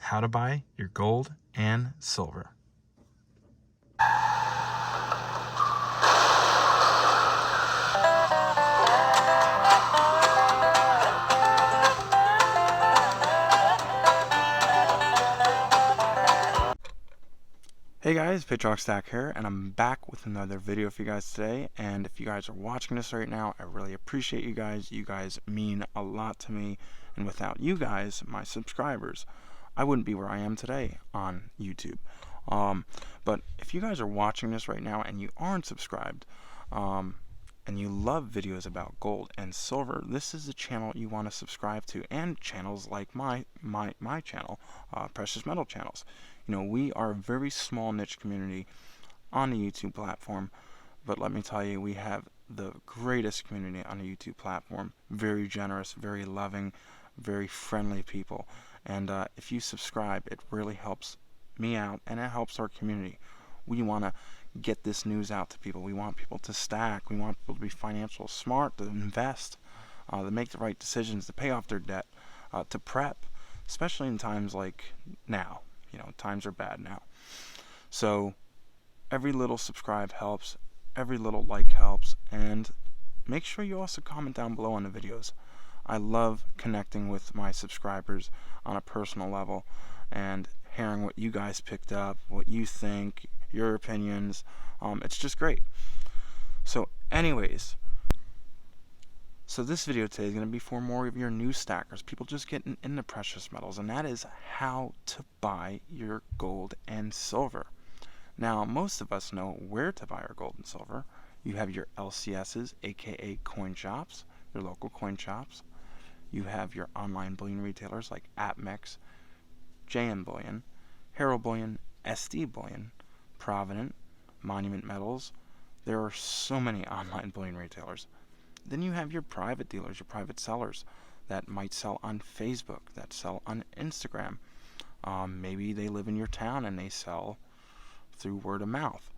how to buy your gold and silver. Hey guys, Patrioticastacker here, and I'm back with another video for you guys today. And if you guys are watching this right now, I really appreciate you guys. You guys mean a lot to me, and without you guys, my subscribers, I wouldn't be where I am today on YouTube. But if you guys are watching this right now and you aren't subscribed, and you love videos about gold and silver, this is the channel you want to subscribe to, and channels like my channel, Precious Metal Channels. You know, we are a very small niche community on the YouTube platform, but let me tell you, we have the greatest community on the YouTube platform. Very generous, very loving, very friendly people. And if you subscribe, it really helps me out, and it helps our community. We want to get this news out to people. We want people to stack. We want people to be financially smart, to invest, to make the right decisions, to pay off their debt, to prep, especially in times like now. You know, times are bad now. So every little subscribe helps, every little like helps, and make sure you also comment down below on the videos. I love connecting with my subscribers on a personal level and hearing what you guys picked up, what you think, your opinions. It's just great. So anyways, this video today is going to be for more of your new stackers, people just getting into precious metals, and that is how to buy your gold and silver. Now, most of us know where to buy our gold and silver. You have your LCSs, aka coin shops, your local coin shops. You have your online bullion retailers like AppMex, JM Bullion, Herald Bullion, SD Bullion, Provident, Monument Metals. There are so many online bullion retailers. Then you have your private dealers, your private sellers that might sell on Facebook, that sell on Instagram. Maybe they live in your town and they sell through word of mouth.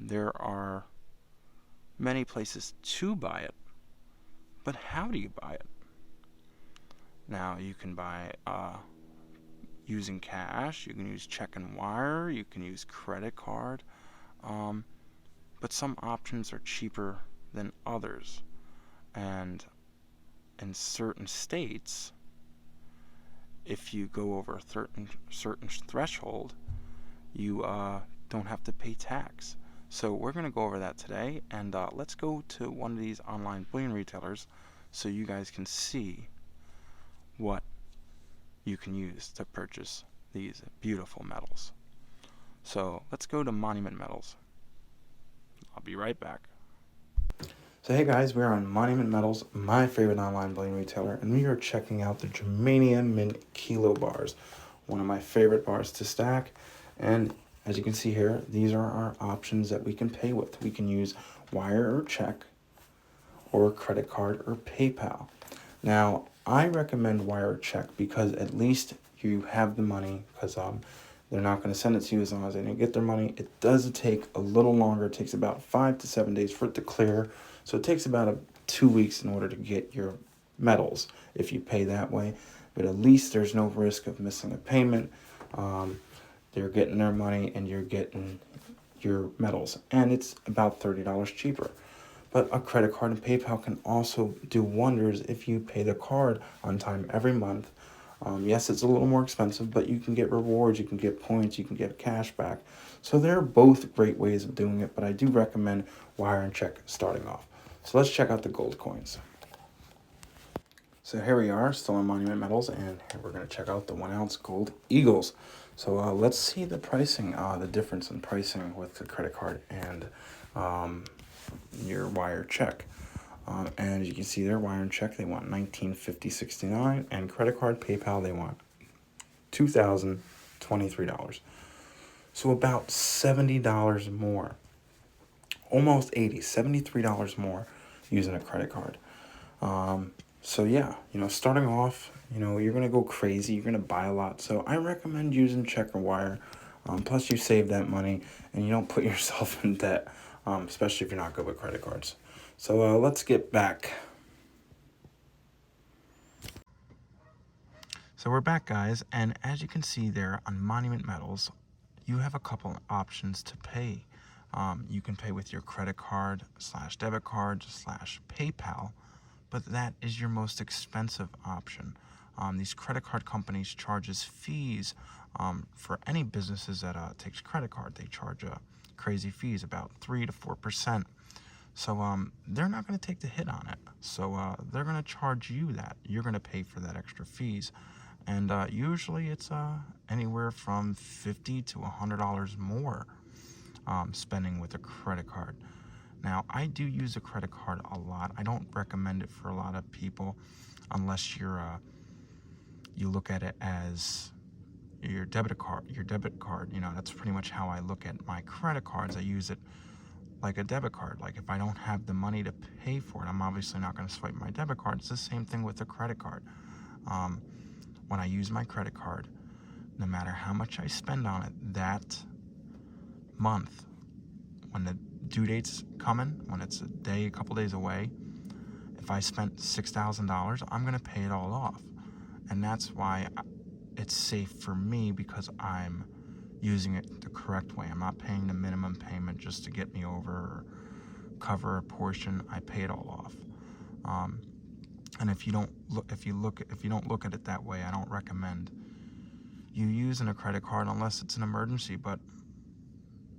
There are many places to buy it, but how do you buy it? Now, you can buy using cash, you can use check and wire, you can use credit card, but some options are cheaper than others. And in certain states, if you go over a certain threshold, you don't have to pay tax. So we're going to go over that today, and let's go to one of these online bullion retailers so you guys can see what you can use to purchase these beautiful metals. So let's go to Monument Metals. I'll be right back. So hey guys, we're on Monument Metals, my favorite online bullion retailer, and we are checking out the Germania Mint Kilo bars, one of my favorite bars to stack. And as you can see here, these are our options that we can pay with. We can use wire or check, or credit card or PayPal. Now, I recommend wire or check because at least you have the money, because they're not going to send it to you as long as they didn't get their money. It does take a little longer. It takes about 5 to 7 days for it to clear. So it takes about 2 weeks in order to get your metals if you pay that way. But at least there's no risk of missing a payment. They're getting their money and you're getting your metals. And it's about $30 cheaper. But a credit card and PayPal can also do wonders if you pay the card on time every month. Yes, it's a little more expensive, but you can get rewards, you can get points, you can get cash back. So they're both great ways of doing it, but I do recommend wire and check starting off. So let's check out the gold coins. So here we are, still on Monument Metals, and we're going to check out the 1 ounce gold Eagles. So let's see the pricing, the difference in pricing with the credit card and your wire check. And as you can see there, wire and check, they want $19.50.69, and credit card, PayPal, they want $2,023. So about $70 more, almost $80, $73 more using a credit card. So yeah, you know, starting off, you know, you're going to go crazy. You're going to buy a lot. So I recommend using check or wire. Plus you save that money and you don't put yourself in debt, especially if you're not good with credit cards. So let's get back. So we're back, guys, and as you can see there on Monument Metals, you have a couple options to pay. You can pay with your credit card / debit card / PayPal, but that is your most expensive option. These credit card companies charges fees for any businesses that takes credit card. They charge crazy fees, about 3 to 4%. So they're not going to take the hit on it. So they're going to charge you that. You're going to pay for that extra fees. And usually it's anywhere from $50 to $100 more spending with a credit card. Now, I do use a credit card a lot. I don't recommend it for a lot of people unless you look at it as your debit card. That's pretty much how I look at my credit cards. I use it like a debit card. Like if I don't have the money to pay for it, I'm obviously not going to swipe my debit card. It's the same thing with a credit card. When I use my credit card, no matter how much I spend on it that month, when the due date's coming, when it's a couple days away, if I spent $6,000, I'm going to pay it all off. And that's why it's safe for me, because I'm using it the correct way. I'm not paying the minimum payment just to get me over or cover a portion. I pay it all off. And if you don't look at it that way, I don't recommend you using a credit card unless it's an emergency. But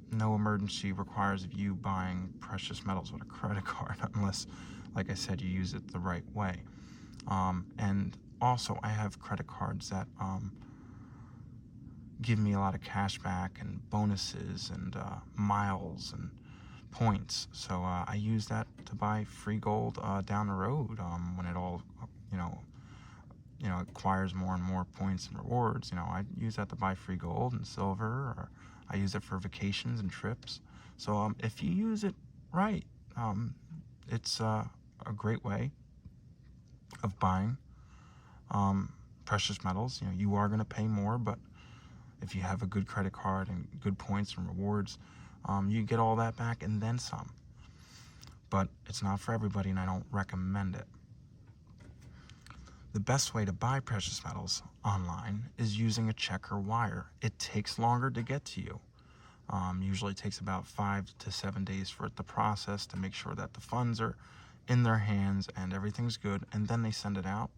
no emergency requires of you buying precious metals with a credit card unless, like I said, you use it the right way. And also, I have credit cards that give me a lot of cash back and bonuses and miles and points. So I use that to buy free gold down the road when it all, acquires more and more points and rewards. I use that to buy free gold and silver, or I use it for vacations and trips. So if you use it right, it's a great way of buying precious metals. You are going to pay more, but if you have a good credit card and good points and rewards, you get all that back and then some. But it's not for everybody, and I don't recommend it. The best way to buy precious metals online is using a check or wire. It takes longer to get to you. Usually it takes about 5 to 7 days for it to process, to make sure that the funds are in their hands and everything's good, and then they send it out.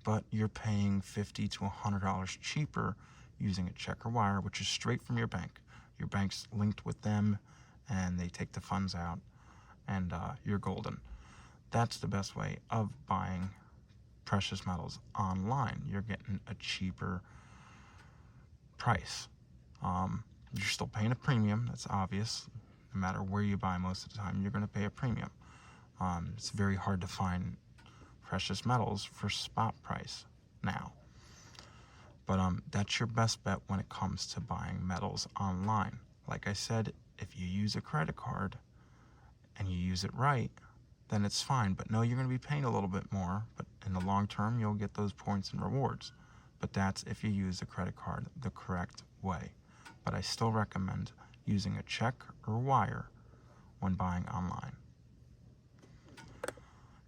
But you're paying $50 to $100 cheaper using a check or wire, which is straight from your bank. Your bank's linked with them, and they take the funds out, and you're golden. That's the best way of buying precious metals online. You're getting a cheaper price. You're still paying a premium. That's obvious. No matter where you buy, most of the time, you're going to pay a premium. It's very hard to find precious metals for spot price now. But that's your best bet when it comes to buying metals online. Like I said, if you use a credit card and you use it right, then it's fine. But no, you're going to be paying a little bit more, but in the long term, you'll get those points and rewards. But that's if you use a credit card the correct way. But I still recommend using a check or wire when buying online.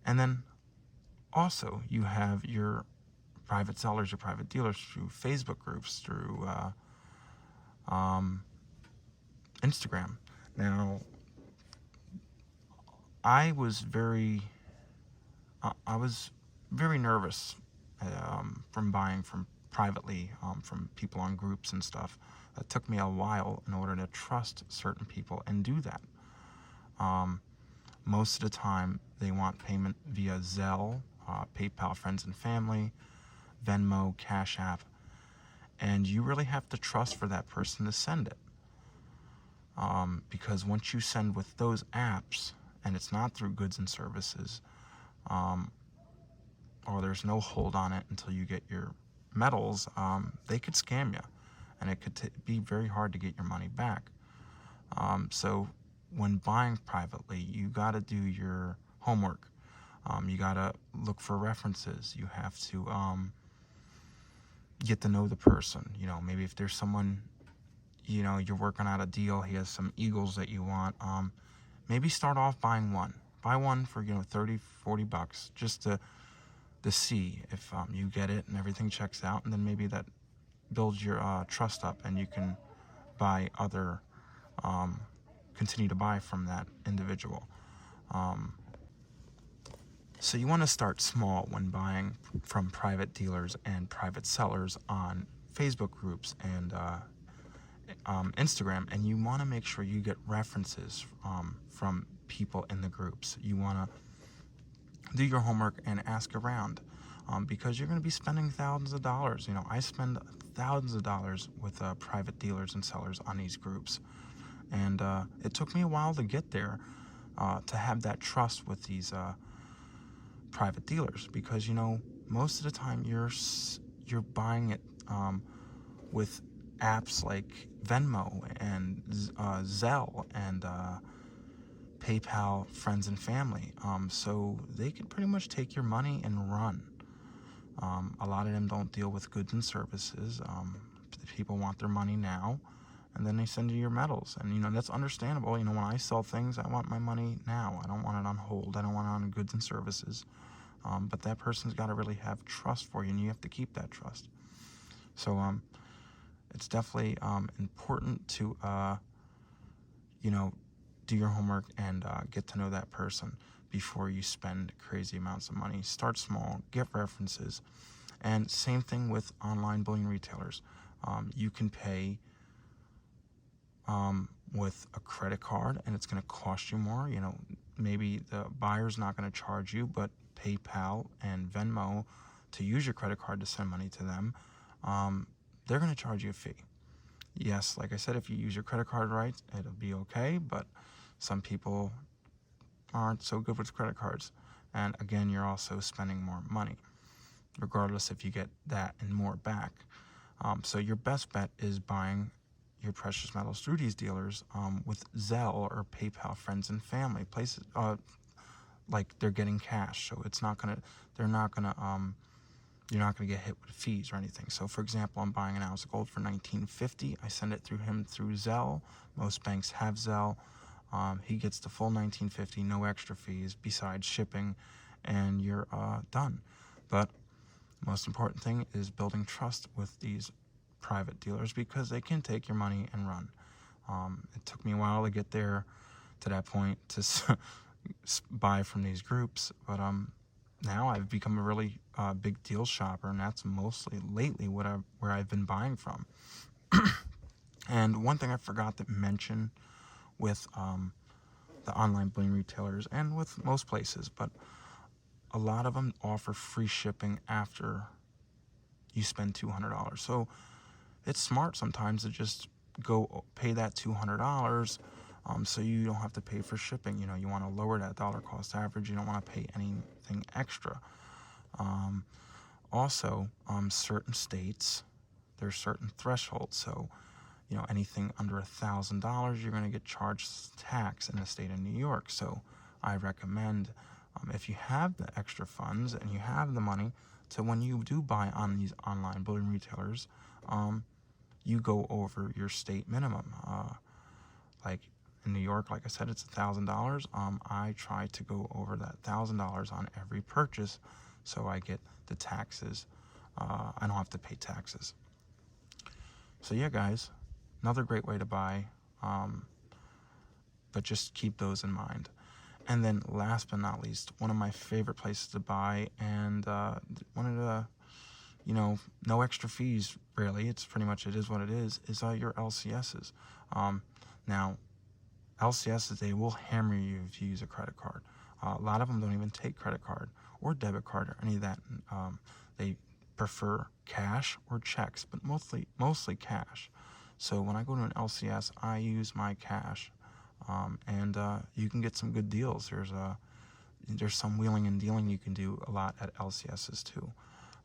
And then also, you have your private sellers, your private dealers through Facebook groups, through Instagram. Now, I was very nervous from buying from privately from people on groups and stuff. It took me a while in order to trust certain people and do that. Most of the time, they want payment via Zelle, PayPal, friends and family, Venmo, Cashapp, and you really have to trust for that person to send it. Because once you send with those apps, and it's not through goods and services, or there's no hold on it until you get your metals, they could scam you, and it could be very hard to get your money back. So when buying privately, you got to do your homework. You got to look for references. You have to get to know the person. Maybe if there's someone, you're working out a deal, he has some eagles that you want, maybe start off buying one. Buy one for, $30, $40 just to to see if you get it and everything checks out, and then maybe that builds your trust up, and you can buy other, continue to buy from that individual. So you want to start small when buying from private dealers and private sellers on Facebook groups and Instagram, and you want to make sure you get references from people in the groups. You want to do your homework and ask around, because you're going to be spending thousands of dollars. I spend thousands of dollars with private dealers and sellers on these groups, and it took me a while to get there, to have that trust with these private dealers, because most of the time you're buying it with apps like Venmo and Zelle and PayPal, friends and family, so they can pretty much take your money and run. A lot of them don't deal with goods and services. People want their money now, and then they send you your metals, and that's understandable. When I sell things, I want my money now. I don't want it on hold. I don't want it on goods and services. But that person's got to really have trust for you, and you have to keep that trust. So it's definitely important to do your homework and get to know that person before you spend crazy amounts of money. Start small, get references, and same thing with online bullion retailers. You can pay with a credit card, and it's going to cost you more. Maybe the buyer's not going to charge you, but PayPal and Venmo, to use your credit card to send money to them, they're going to charge you a fee. Yes, like I said, if you use your credit card right, it'll be okay, but some people aren't so good with credit cards, and again, you're also spending more money, regardless if you get that and more back. So your best bet is buying your precious metals through these dealers with Zelle or PayPal, friends and family, places like they're getting cash, so you're not gonna get hit with fees or anything. So for example, I'm buying an ounce of gold for $19.50. I send it through Zelle. Most banks have Zelle. He gets the full $19.50, no extra fees besides shipping, and you're done. But most important thing is building trust with these private dealers, because they can take your money and run. It took me a while to get there to that point to buy from these groups, but now I've become a really big deal shopper, and that's mostly lately where I've been buying from. And one thing I forgot to mention with the online bullion retailers and with most places, but a lot of them offer free shipping after you spend $200. So it's smart sometimes to just go pay that $200, so you don't have to pay for shipping. You want to lower that dollar cost average. You don't want to pay anything extra. Also, certain states, there's certain thresholds. So, anything under $1,000, you're going to get charged tax in the state of New York. So I recommend, if you have the extra funds and you have the money, to when you do buy on these online bullion retailers, you go over your state minimum. Like in New York, like I said, it's $1,000. I try to go over that $1,000 on every purchase, so I get the taxes. I don't have to pay taxes. So yeah, guys, another great way to buy, but just keep those in mind. And then last but not least, one of my favorite places to buy, and one of the, no extra fees, really, it is what it is your LCSs. Now, LCSs, they will hammer you if you use a credit card. A lot of them don't even take credit card or debit card or any of that. They prefer cash or checks, but mostly cash. So when I go to an LCS, I use my cash, and you can get some good deals. There's some wheeling and dealing you can do a lot at LCSs too.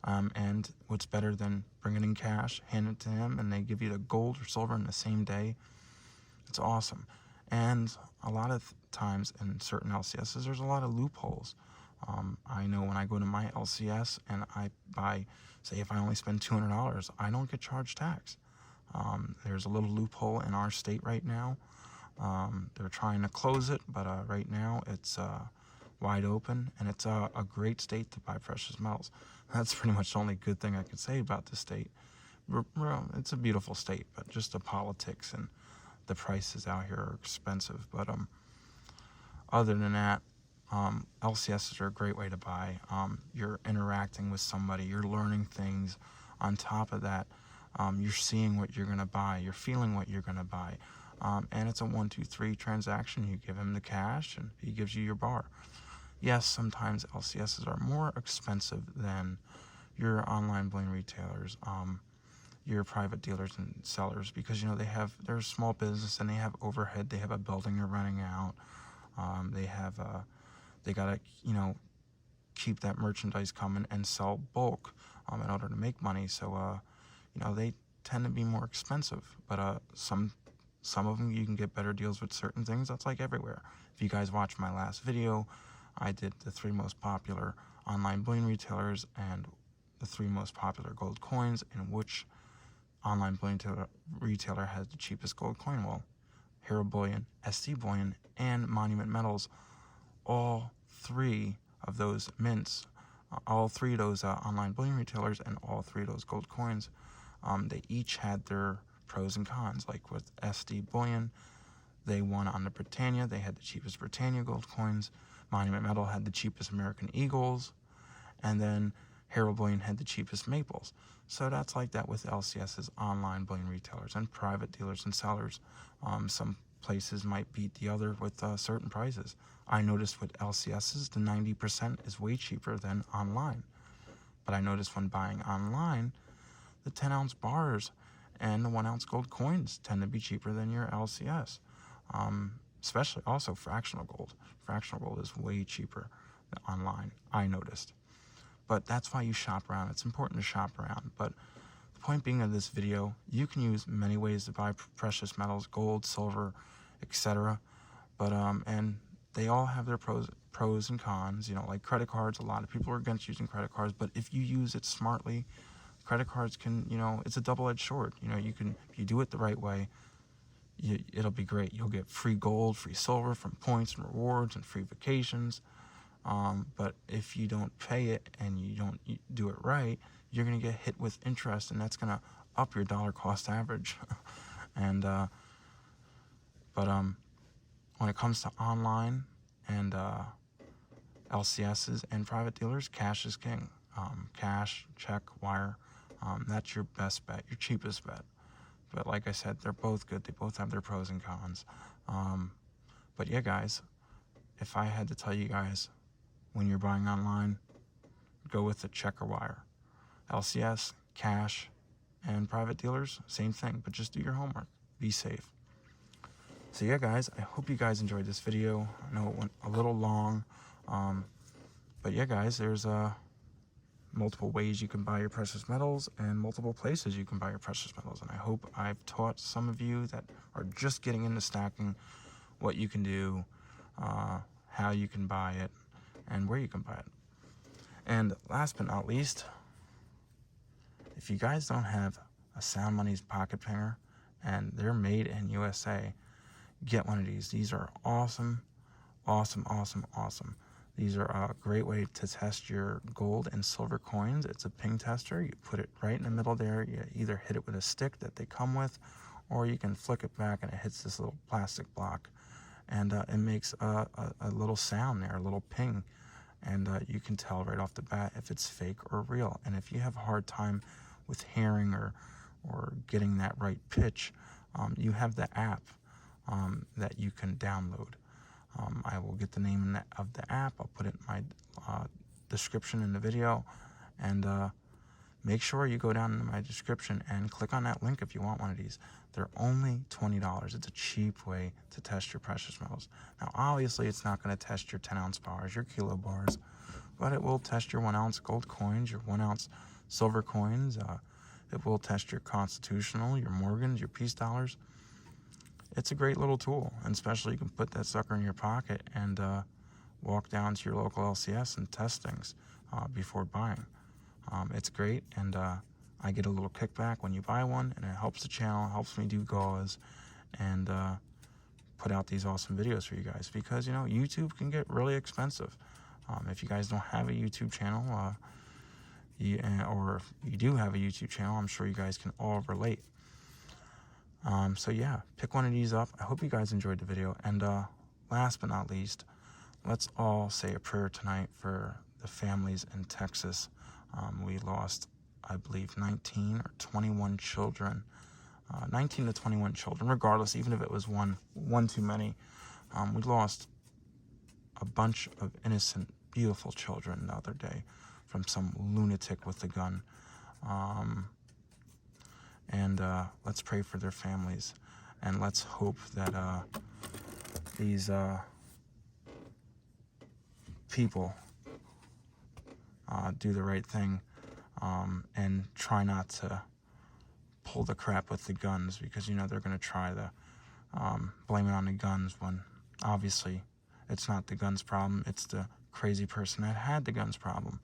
And what's better than bringing in cash, hand it to him, and they give you the gold or silver in the same day? It's awesome. And a lot of times in certain LCSs, there's a lot of loopholes. I know when I go to my LCS and I buy, say if I only spend $200, I don't get charged tax. There's a little loophole in our state right now. They're trying to close it, but right now it's wide open, and it's a great state to buy precious metals. That's pretty much the only good thing I can say about the state. It's a beautiful state, but just the politics and the prices out here are expensive. But other than that, LCSs are a great way to buy. You're interacting with somebody, you're learning things. On top of that, you're seeing what you're going to buy, you're feeling what you're going to buy. And it's a 1, 2, 3 transaction. You give him the cash and he gives you your bar. Yes, sometimes LCSs are more expensive than your online bullion retailers, your private dealers and sellers, because they're a small business and they have overhead. They have a building they're renting out. They gotta keep that merchandise coming and sell bulk in order to make money. So they tend to be more expensive. But some of them you can get better deals with certain things. That's like everywhere. If you guys watched my last video, I did the 3 most popular online bullion retailers and the 3 most popular gold coins, and which online bullion retailer has the cheapest gold coin. Well, Hero Bullion, SD Bullion, and Monument Metals, all 3 of those mints, all 3 of those online bullion retailers, and all 3 of those gold coins, they each had their pros and cons. Like with SD Bullion, they won on the Britannia. They had the cheapest Britannia gold coins. Monument Metal had the cheapest American Eagles, and then Hero Bullion had the cheapest Maples. So that's like that with LCS's online bullion retailers and private dealers and sellers. Some places might beat the other with certain prices. I noticed with LCS's, the 90% is way cheaper than online. But I noticed when buying online, the 10-ounce bars and the 1-ounce gold coins tend to be cheaper than your LCS. Especially also fractional gold. Fractional gold is way cheaper than online, I noticed. But that's why you shop around. It's important to shop around. But the point being of this video, you can use many ways to buy precious metals, gold, silver, etc. But and they all have their pros and cons. Like credit cards, a lot of people are against using credit cards, but if you use it smartly, credit cards can, it's a double-edged sword. If you do it the right way, it'll be great. You'll get free gold, free silver from points and rewards, and free vacations. But if you don't pay it and you don't do it right, you're going to get hit with interest, and that's going to up your dollar cost average. And but when it comes to online and LCSs and private dealers, cash is king. Cash, check, wire, that's your best bet, your cheapest bet. But like I said, they're both good. They both have their pros and cons. But yeah, guys, if I had to tell you guys, when you're buying online, go with the check or wire. LCS, cash, and private dealers, same thing, but just do your homework. Be safe. So yeah, guys, I hope you guys enjoyed this video. I know it went a little long, but yeah, guys, there's multiple ways you can buy your precious metals and multiple places you can buy your precious metals. And I hope I've taught some of you that are just getting into stacking what you can do, how you can buy it, and where you can buy it. And last but not least, if you guys don't have a Sound Money's pocket pinger, and they're made in USA, get one of these. These are awesome, awesome, awesome, awesome. These are a great way to test your gold and silver coins. It's a ping tester. You put it right in the middle there. You either hit it with a stick that they come with, or you can flick it back and it hits this little plastic block. And it makes a little sound there, a little ping. And you can tell right off the bat if it's fake or real. And if you have a hard time with hearing or getting that right pitch, you have the app that you can download. I will get the name of the app. I'll put it in my description in the video. And make sure you go down in my description and click on that link if you want one of these. They're only $20. It's a cheap way to test your precious metals. Now, obviously, it's not going to test your 10-ounce bars, your kilo bars, but it will test your 1-ounce gold coins, your 1-ounce silver coins. It will test your Constitutional, your Morgans, your Peace dollars. It's a great little tool, and especially you can put that sucker in your pocket and walk down to your local LCS and test things before buying. It's great, and I get a little kickback when you buy one, and it helps the channel, helps me do gauze, and put out these awesome videos for you guys, because YouTube can get really expensive. If you guys don't have a YouTube channel, or if you do have a YouTube channel, I'm sure you guys can all relate. So yeah, pick one of these up. I hope you guys enjoyed the video. And last but not least, let's all say a prayer tonight for the families in Texas. We lost, I believe, 19 or 21 children. 19 to 21 children, regardless, even if it was one too many. We lost a bunch of innocent, beautiful children the other day from some lunatic with a gun. And let's pray for their families, and let's hope that these people do the right thing, and try not to pull the crap with the guns, because you know they're going to try to blame it on the guns when obviously it's not the guns problem, it's the crazy person that had the guns problem.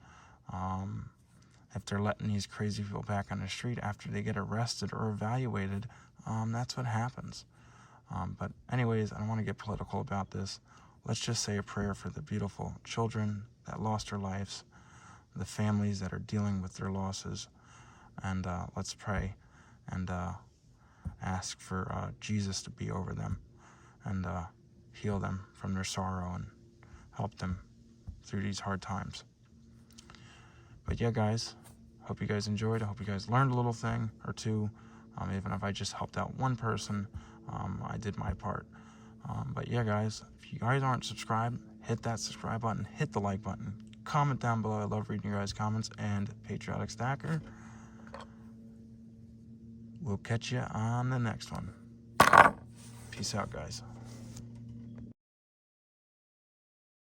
If they're letting these crazy people back on the street after they get arrested or evaluated, that's what happens. But anyways, I don't want to get political about this. Let's just say a prayer for the beautiful children that lost their lives, the families that are dealing with their losses, and let's pray and ask for Jesus to be over them and heal them from their sorrow and help them through these hard times. But yeah, guys, hope you guys enjoyed. I hope you guys learned a little thing or two. Even if I just helped out one person, I did my part. But yeah, guys, if you guys aren't subscribed, hit that subscribe button, hit the like button, comment down below. I love reading your guys' comments. And Patrioticastacker, we'll catch you on the next one. Peace out, guys.